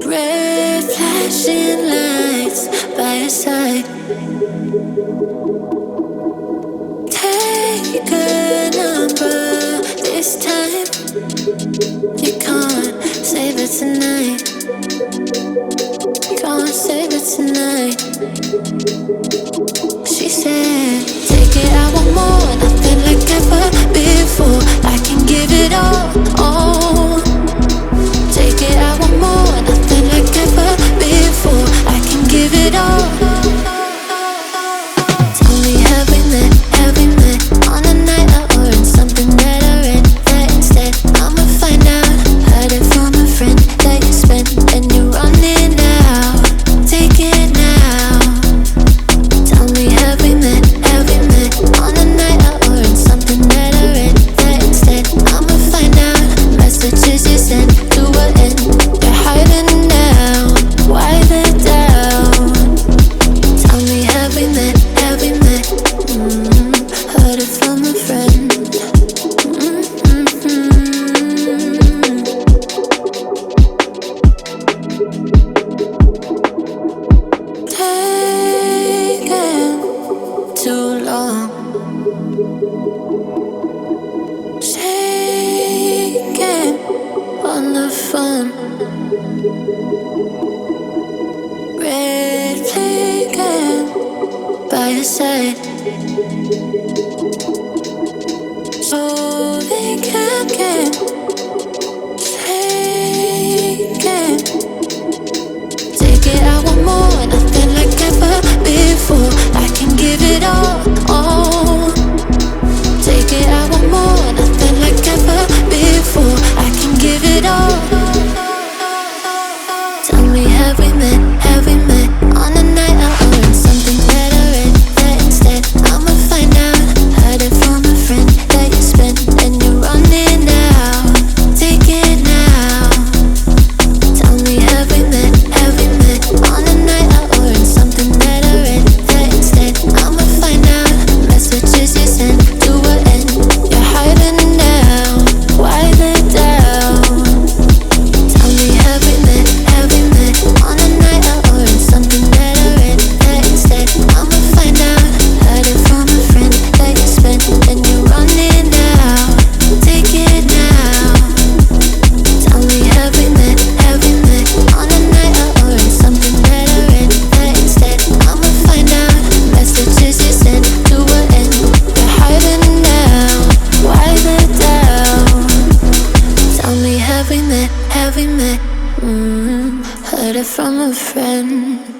Red flashing lights by your side. Take a number this time. You can't save it tonight. Can't save it tonight. She said, take it, I want more. Nothing like ever before. I can give it all. Take it, I want more. Nothing like ever before. I can give it all. Tell me, have we met? Have we met on a night out or in something that I read? That instead, I'ma find out. Heard it from a friend that you spent and you're running out. Take it now. Tell me, have we met? Have we met on a night out or in something that I read? That instead, I'ma find out. Messages you sent to an end. You're hiding now. Why the doubt? Tell me, have we met? Have we met? Heard it from a friend. Taking too long. Shaking on the phone. Red flagging by your side. So they can't get taken. Take it, I want more. Nothing like ever before. I can give it all. Take it, I want more. Nothing like ever before. I can give it all. Tell me, have we met? Have we met on a night out or in something that I read? That instead, I'ma find out. Heard it from a friend that you spent and you're running out. Take it now. Tell me, have we met? Have we met on a night out or in something that I read? That instead, I'ma find out. Messages you sent to an end. You're hiding now. Why the doubt? Tell me, have we met? Have we met on a night out or in something that I read? That instead, I'ma find out. Heard it from a friend that you spent and you're running out. Take it now. Tell me, have we met? Have we met on a night out or in something that I read? That instead, I'ma find out. Messages you sent to an end. You're hiding now. Why the doubt? Tell me, have we met? Have we met? Heard it from a friend.